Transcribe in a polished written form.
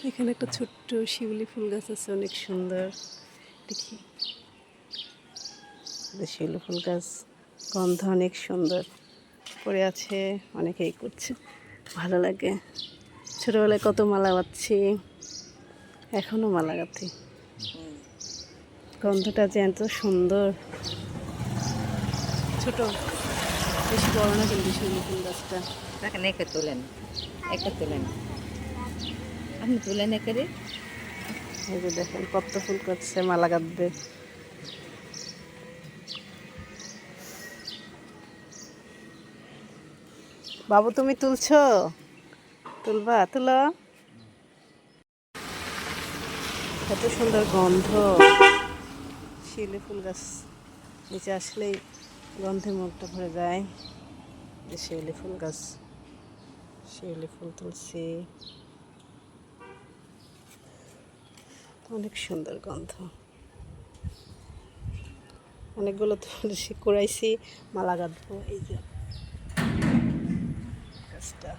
এখানে একটা ছোট্ট শিউলি ফুল গাছ আছে, অনেক সুন্দর। দেখি, শিউলি ফুল গাছ, গন্ধ অনেক সুন্দর পড়ে আছে, অনেকেই করছে, ভালো লাগে। ছোটবেলায় কত মালা গাচ্ছি, এখনো মালা গাঁথি। গন্ধটা যে এত সুন্দর। ছোট, বেশি বড় না কিন্তু শিউলি ফুল গাছটা। দেখেন একে তোলেন, একে তোলেন, আপনি তুলেন একে রে। এই যে দেখেন কত ফুল করছে, মালা গাঁথবে। বাবু তুমি তুলছো? তুলবা, তুলো। এত সুন্দর গন্ধ, শিউলি ফুল গাছ নিচে আসলেই গন্ধে মুখটা ভরে যায়। যে শিউলি ফুল গাছ, শিউলি ফুল তুলছি, অনেক সুন্দর গন্ধ। অনেকগুলো তুলসী কুড়াইছি, মালা গাঁথবো। এই যে গাছটা